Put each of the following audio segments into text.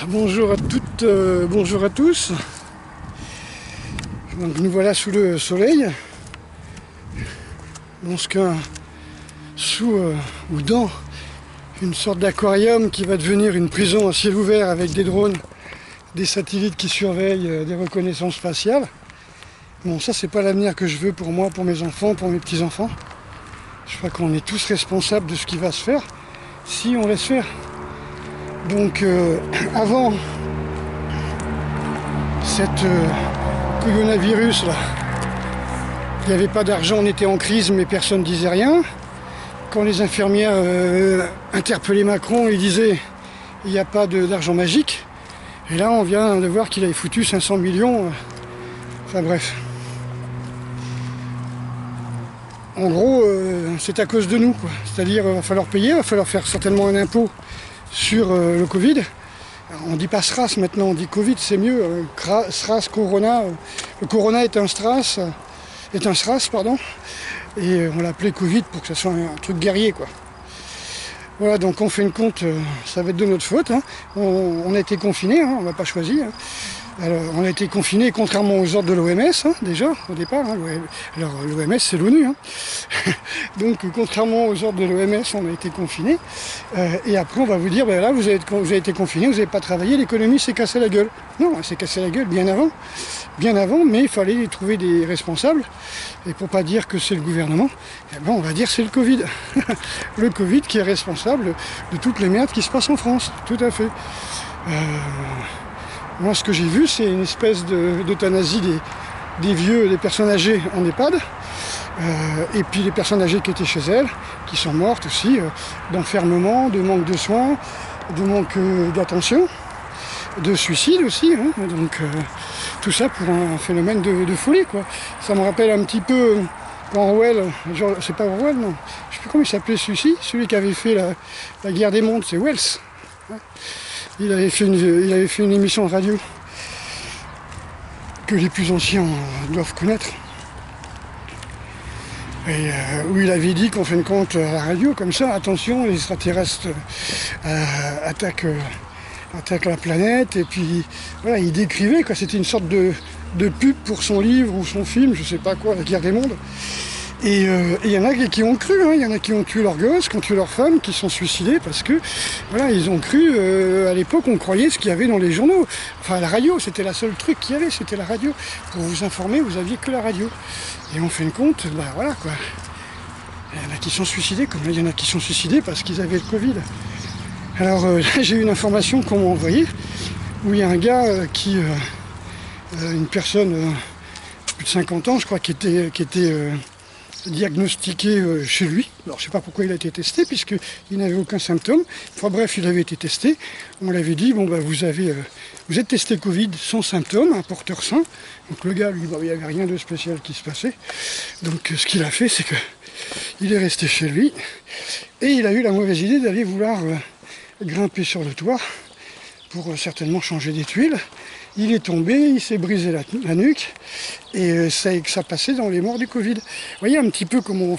Bonjour à toutes, bonjour à tous. Donc nous voilà sous le soleil, ou dans une sorte d'aquarium qui va devenir une prison à ciel ouvert avec des drones, des satellites qui surveillent, des reconnaissances faciales. Bon, ça c'est pas l'avenir que je veux pour moi, pour mes enfants, pour mes petits-enfants. Je crois qu'on est tous responsables de ce qui va se faire si on laisse faire. Donc avant cette coronavirus là, il n'y avait pas d'argent, on était en crise mais personne ne disait rien. Quand les infirmières interpellaient Macron, ils disaient il n'y a pas d'argent magique. Et là on vient de voir qu'il avait foutu 500 millions. Enfin bref. En gros, c'est à cause de nous, quoi. C'est-à-dire il va falloir payer, il va falloir faire certainement un impôt sur le Covid. Alors, on dit pas SRAS maintenant, on dit Covid, c'est mieux. SRAS, Corona. Le Corona est un SRAS, pardon. Et on l'a appelé Covid pour que ça soit un truc guerrier, quoi. Voilà, donc on fait une compte, ça va être de notre faute. Hein. On a été confinés, hein, on n'a pas choisi. Hein. Alors, on a été confinés contrairement aux ordres de l'OMS, hein, déjà, au départ. Hein. Alors, l'OMS, c'est l'ONU. Hein. Donc, contrairement aux ordres de l'OMS, on a été confinés. Et après, on va vous dire, ben là, vous avez été confinés, vous n'avez pas travaillé, l'économie s'est cassée la gueule. Non, elle s'est cassée la gueule bien avant, mais il fallait trouver des responsables. Et pour pas dire que c'est le gouvernement, eh ben, on va dire c'est le Covid. Le Covid qui est responsable de toutes les merdes qui se passent en France, tout à fait. Moi, ce que j'ai vu, c'est une espèce d'euthanasie des vieux, des personnes âgées en EHPAD, et puis les personnes âgées qui étaient chez elles, qui sont mortes aussi, d'enfermement, de manque de soins, de manque d'attention, de suicide aussi. Hein, donc, tout ça pour un phénomène de folie, quoi. Ça me rappelle un petit peu quand Orwell, genre, c'est pas Orwell, non, je sais plus comment il s'appelait celui qui avait fait la guerre des mondes, c'est Wells. Ouais. Il avait fait une émission de radio que les plus anciens doivent connaître. Et où il avait dit qu'en fin de compte, à la radio, comme ça, attention, les extraterrestres attaquent la planète. Et puis, voilà, il décrivait, quoi. C'était une sorte de pub pour son livre ou son film, je sais pas quoi, La guerre des mondes. Et il y en a qui ont cru, hein. Il y en a qui ont tué leurs gosses, qui ont tué leurs femmes, qui sont suicidés parce que, voilà, ils ont cru, à l'époque, on croyait ce qu'il y avait dans les journaux. Enfin, la radio, c'était la seule truc qu'il y avait, c'était la radio. Pour vous informer, vous aviez que la radio. Et en fin de compte, bah voilà, quoi. Il y en a qui sont suicidés, comme il y en a qui sont suicidés parce qu'ils avaient le Covid. Alors, j'ai eu une information qu'on m'a envoyée, où il y a un gars une personne, plus de 50 ans, je crois, qui était diagnostiqué chez lui. Alors je ne sais pas pourquoi il a été testé, puisqu'il n'avait aucun symptôme. Enfin bref, il avait été testé. On l'avait dit, bon bah vous êtes testé Covid sans symptômes, un porteur sain. Donc le gars, lui, bah, il n'y avait rien de spécial qui se passait. Donc ce qu'il a fait, c'est qu'il est resté chez lui. Et il a eu la mauvaise idée d'aller vouloir grimper sur le toit pour certainement changer des tuiles. Il est tombé, il s'est brisé la nuque, et ça passait dans les morts du Covid. Vous voyez un petit peu comment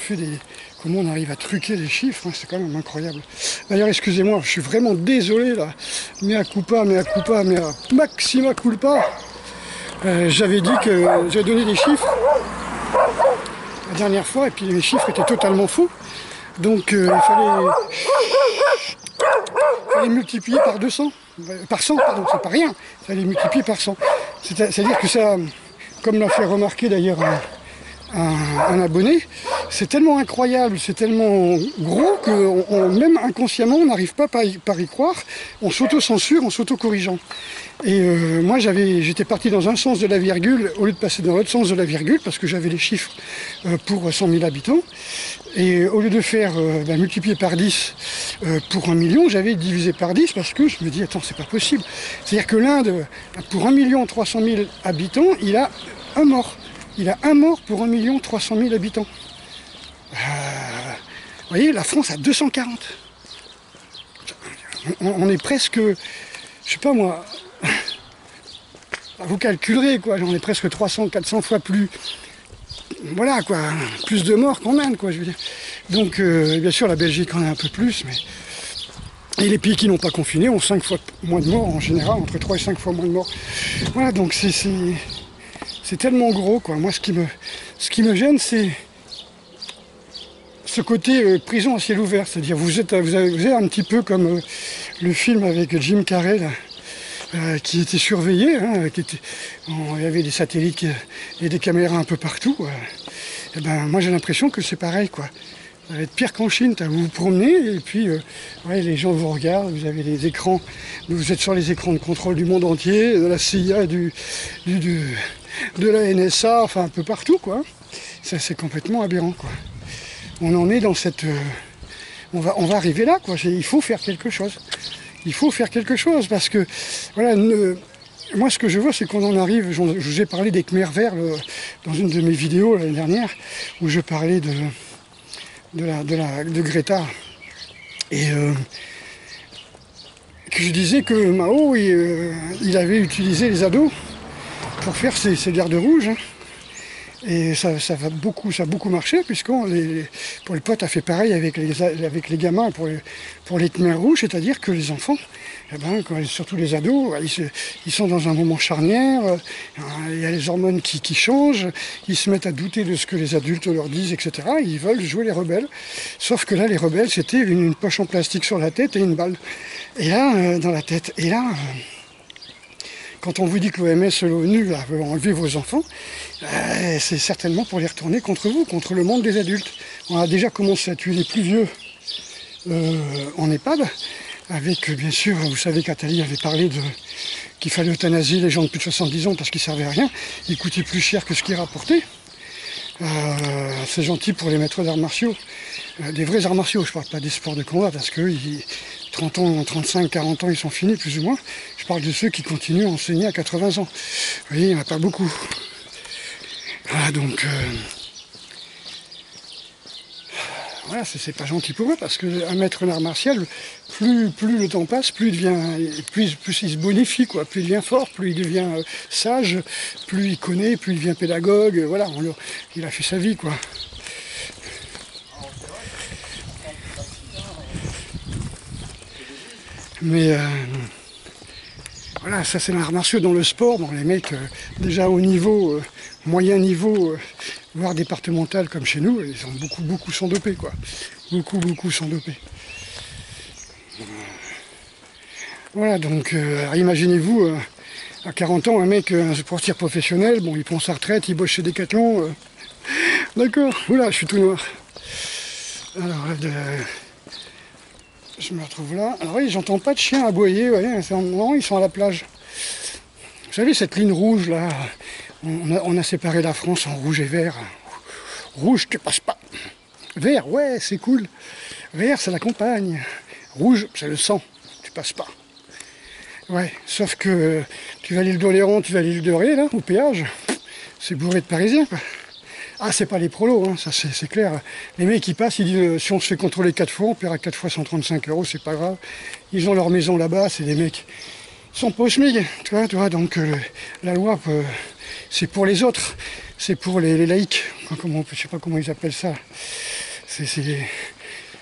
on arrive à truquer les chiffres, hein, c'est quand même incroyable. D'ailleurs, excusez-moi, je suis vraiment désolé là, mea maxima culpa. J'avais dit que j'avais donné des chiffres la dernière fois, et puis les chiffres étaient totalement faux. Donc il fallait multiplier par 200. Par 100, pardon, c'est pas rien, il fallait multiplier par 100. C'est-à-dire que ça, comme l'a fait remarquer d'ailleurs un abonné, c'est tellement incroyable, c'est tellement gros que même inconsciemment, on n'arrive pas par y croire, on s'auto-censure en s'auto-corrigeant. Et moi, j'étais parti dans un sens de la virgule au lieu de passer dans l'autre sens de la virgule, parce que j'avais les chiffres pour 100 000 habitants. Et au lieu de faire multiplier par 10 pour 1 million, j'avais divisé par 10 parce que je me dis, attends, c'est pas possible. C'est-à-dire que l'Inde, pour 1 300 000 habitants, il a un mort. Il a un mort pour 1 300 000 habitants. Vous voyez, la France a 240. On est presque, je sais pas moi, vous calculerez, quoi, on est presque 300, 400 fois plus, voilà, quoi, plus de morts qu'en Inde, quoi, je veux dire. Donc, bien sûr, la Belgique en a un peu plus, mais Et les pays qui n'ont pas confiné ont 5 fois moins de morts en général, entre 3 et 5 fois moins de morts. Voilà, donc c'est tellement gros, quoi. Moi, ce qui me gêne, c'est ce côté prison à ciel ouvert. C'est-à-dire, vous êtes un petit peu comme le film avec Jim Carrey, là, qui était surveillé, hein, il y avait des satellites et des caméras un peu partout. Et ben, moi, j'ai l'impression que c'est pareil, quoi. Ça va être pire qu'en Chine, vous vous promenez et puis ouais, les gens vous regardent, vous avez les écrans, vous êtes sur les écrans de contrôle du monde entier, de la CIA, de la NSA, enfin un peu partout, quoi. Ça, c'est complètement aberrant, quoi. On en est dans cette... on va arriver là, quoi. Il faut faire quelque chose. Il faut faire quelque chose parce que, voilà, moi ce que je vois, c'est qu'on en arrive, je vous ai parlé des Khmers verts dans une de mes vidéos l'année dernière, où je parlais de Greta, et que je disais que Mao, il avait utilisé les ados pour faire ses gardes rouges, hein. Et ça a beaucoup marché, puisqu'on pour le pote a fait pareil avec les gamins pour les Khmers rouges, c'est-à-dire que les enfants, eh ben, surtout les ados, ils sont dans un moment charnière, il y a les hormones qui changent, ils se mettent à douter de ce que les adultes leur disent, etc. Ils veulent jouer les rebelles. Sauf que là, les rebelles, c'était une poche en plastique sur la tête et une balle. Et là, dans la tête. Et là, quand on vous dit que l'OMS, l'ONU, veut enlever vos enfants, c'est certainement pour les retourner contre vous, contre le monde des adultes. On a déjà commencé à tuer les plus vieux en EHPAD, avec, bien sûr, vous savez qu'Atali avait parlé qu'il fallait euthanasier les gens de plus de 70 ans parce qu'ils ne servaient à rien, ils coûtaient plus cher que ce qu'ils rapportaient. C'est gentil pour les maîtres d'arts martiaux, des vrais arts martiaux, je ne parle pas des sports de combat, parce que 30 ans, 35, 40 ans, ils sont finis, plus ou moins. Je parle de ceux qui continuent à enseigner à 80 ans. Vous voyez, il n'y en a pas beaucoup. Voilà, donc... voilà, c'est pas gentil pour eux, parce qu'un maître d'art martial, plus le temps passe, plus il se bonifie, quoi. Plus il devient fort, plus il devient sage, plus il connaît, plus il devient pédagogue. Voilà, il a fait sa vie, quoi. Mais voilà, ça c'est l'art martiaux dans le sport. Bon, les mecs déjà au niveau, moyen niveau, voire départemental comme chez nous, ils ont beaucoup sont dopés, quoi. Beaucoup sont dopés. Voilà, donc imaginez-vous, à 40 ans, un mec, un sportif professionnel, bon, il prend sa retraite, il bosse chez Decathlon. D'accord, oula, je suis tout noir. Alors, je me retrouve là. Alors oui, j'entends pas de chiens aboyer, ouais, non, ils sont à la plage. Vous savez, cette ligne rouge là, on a séparé la France en rouge et vert. Rouge, tu passes pas. Vert, ouais, c'est cool. Vert, c'est la campagne. Rouge, c'est le sang, tu passes pas. Ouais, sauf que tu vas à l'île d'Oléron, tu vas à l'île de Ré, là, au péage, c'est bourré de Parisiens, quoi. Ah, c'est pas les prolos, hein, ça c'est clair. Les mecs qui passent, ils disent si on se fait contrôler 4 fois, on paiera 4 fois 135 €, c'est pas grave. Ils ont leur maison là-bas, c'est des mecs. Ils sont pas au SMIC, tu vois, donc la loi, c'est pour les autres, c'est pour les laïcs, je sais pas comment ils appellent ça. C'est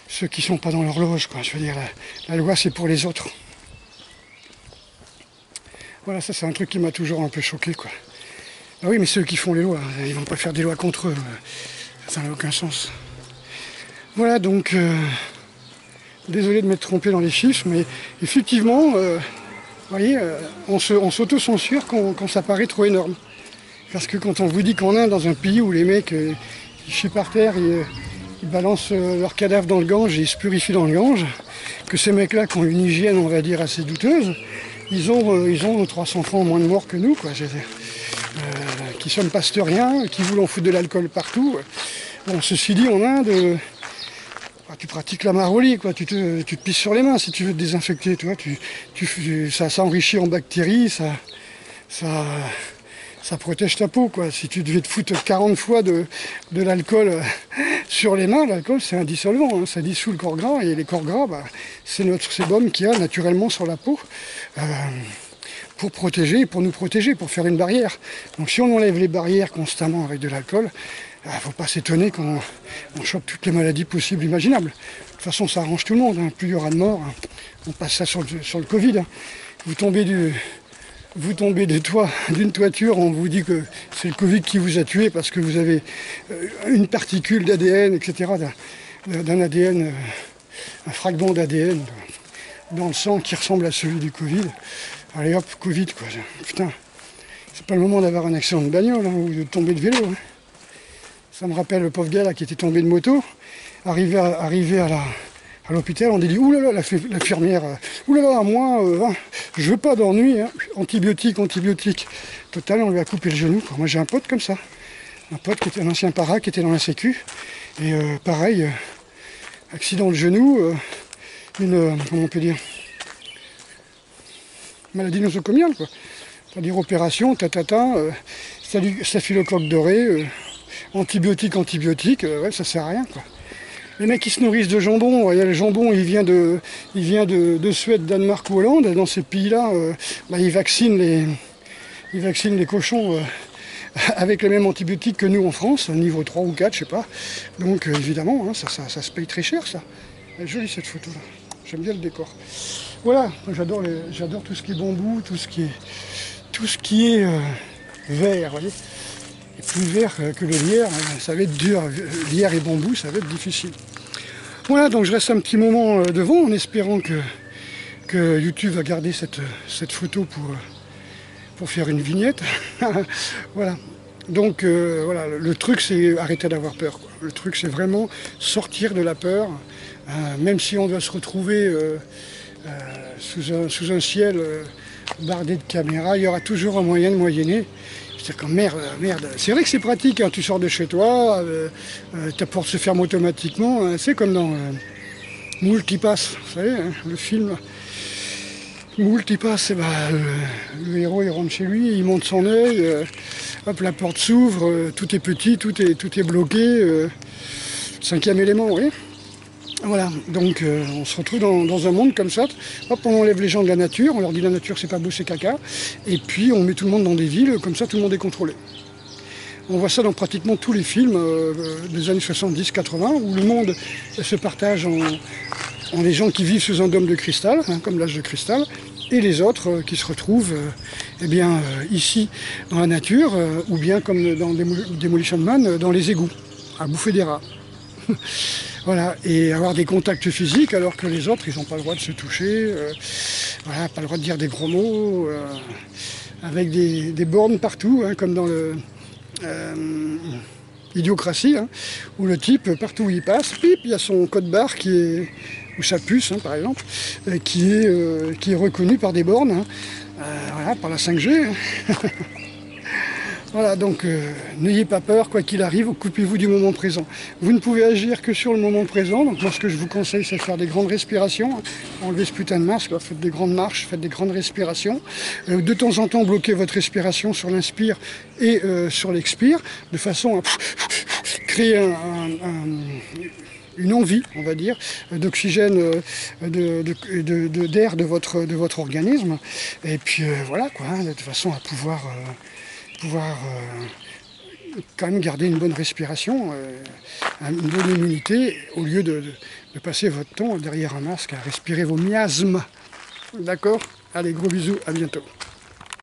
ceux qui sont pas dans leur loge, quoi. Je veux dire, la loi c'est pour les autres. Voilà, ça c'est un truc qui m'a toujours un peu choqué, quoi. Ah oui, mais ceux qui font les lois, ils vont pas faire des lois contre eux. Ça n'a aucun sens. Voilà, donc, désolé de m'être trompé dans les chiffres, mais effectivement, vous voyez, on s'auto-censure quand ça paraît trop énorme. Parce que quand on vous dit qu'en Inde, dans un pays où les mecs, ils chient par terre, ils balancent leurs cadavres dans le Gange et ils se purifient dans le Gange, que ces mecs-là qui ont une hygiène, on va dire, assez douteuse, ils ont 300 fois moins de morts que nous, quoi. Qui sommes pasteuriens, qui voulons foutre de l'alcool partout. Bon, ceci dit, en Inde, tu pratiques la maroli, quoi. Tu te pisses sur les mains si tu veux te désinfecter, tu vois. Ça enrichit en bactéries, ça protège ta peau, quoi. Si tu devais te foutre 40 fois de l'alcool sur les mains, l'alcool c'est un dissolvant, hein. Ça dissout le corps gras, et les corps gras, c'est notre sébum qu'il y a naturellement sur la peau. Pour nous protéger, pour faire une barrière. Donc si on enlève les barrières constamment avec de l'alcool, il ne faut pas s'étonner qu'on chope toutes les maladies possibles, imaginables. toute façon, ça arrange tout le monde, hein. Plus il y aura de morts, hein. On passe ça sur le Covid, hein. Vous tombez d'une toiture, on vous dit que c'est le Covid qui vous a tué parce que vous avez une particule d'ADN, etc., d'un ADN, un fragment d'ADN dans le sang qui ressemble à celui du Covid. Allez hop, Covid, quoi. Putain, c'est pas le moment d'avoir un accident de bagnole, hein, ou de tomber de vélo, hein. Ça me rappelle le pauvre gars là qui était tombé de moto, arrivé à l'hôpital, on a dit oulala, l'infirmière, oulala, moi, hein, je veux pas d'ennui, hein, antibiotiques. Total, on lui a coupé le genou, quoi. Moi j'ai un pote comme ça, un pote qui était un ancien para, qui était dans la sécu, et pareil, accident de genou, comment on peut dire, maladie nosocomiale, quoi. C'est-à-dire opération, staphylocoque doré, antibiotiques, ouais, ça sert à rien, quoi. Les mecs qui se nourrissent de jambon, il y a le jambon, il vient de Suède, Danemark ou Hollande. Dans ces pays-là, ils vaccinent les cochons avec les mêmes antibiotiques que nous en France, niveau 3 ou 4, je sais pas. Donc évidemment, hein, ça se paye très cher, ça. Elle est jolie cette photo-là. J'aime bien le décor. Voilà, j'adore tout ce qui est bambou, tout ce qui est vert, vous voyez. Et plus vert que le lierre, ça va être dur. Lierre et bambou, ça va être difficile. Voilà, donc je reste un petit moment devant en espérant que YouTube va garder cette photo pour faire une vignette. Voilà. Donc voilà, le truc c'est arrêter d'avoir peur, quoi. Le truc c'est vraiment sortir de la peur, même si on doit se retrouver sous un ciel bardé de caméras, il y aura toujours un moyen de moyenner. C'est comme merde. C'est vrai que c'est pratique, hein, tu sors de chez toi, ta porte se ferme automatiquement, hein, c'est comme dans Multipass, vous savez, hein, le film. Multipass, le héros il rentre chez lui, il monte son œil, hop, la porte s'ouvre, tout est petit, tout est bloqué, cinquième élément, vous voyez. Voilà, donc on se retrouve dans un monde comme ça. Hop, on enlève les gens de la nature, on leur dit la nature c'est pas beau, c'est caca. Et puis on met tout le monde dans des villes, comme ça tout le monde est contrôlé. On voit ça dans pratiquement tous les films des années 70-80, où le monde se partage en les gens qui vivent sous un dôme de cristal, hein, comme l'âge de cristal, et les autres qui se retrouvent ici dans la nature, ou bien comme dans Demolition Man, dans les égouts, à bouffer des rats. Voilà, et avoir des contacts physiques alors que les autres, ils n'ont pas le droit de se toucher, voilà, pas le droit de dire des gros mots, avec des bornes partout, hein, comme dans le Idiocratie, hein, où le type, partout où il passe, pip, il y a son code barre ou sa puce, hein, par exemple, qui est reconnu par des bornes, hein, voilà, par la 5G. Hein. Voilà, donc n'ayez pas peur, quoi qu'il arrive, occupez-vous du moment présent. Vous ne pouvez agir que sur le moment présent, donc moi ce que je vous conseille c'est de faire des grandes respirations, enlevez ce putain de masque, quoi. Faites des grandes marches, faites des grandes respirations. De temps en temps, bloquez votre respiration sur l'inspire et sur l'expire, de façon à créer une envie, on va dire, d'oxygène, d'air de votre organisme. Et puis voilà, quoi, hein, de façon à pouvoir quand même garder une bonne respiration, une bonne immunité, au lieu de passer votre temps derrière un masque à respirer vos miasmes. D'accord ? Allez, gros bisous, à bientôt.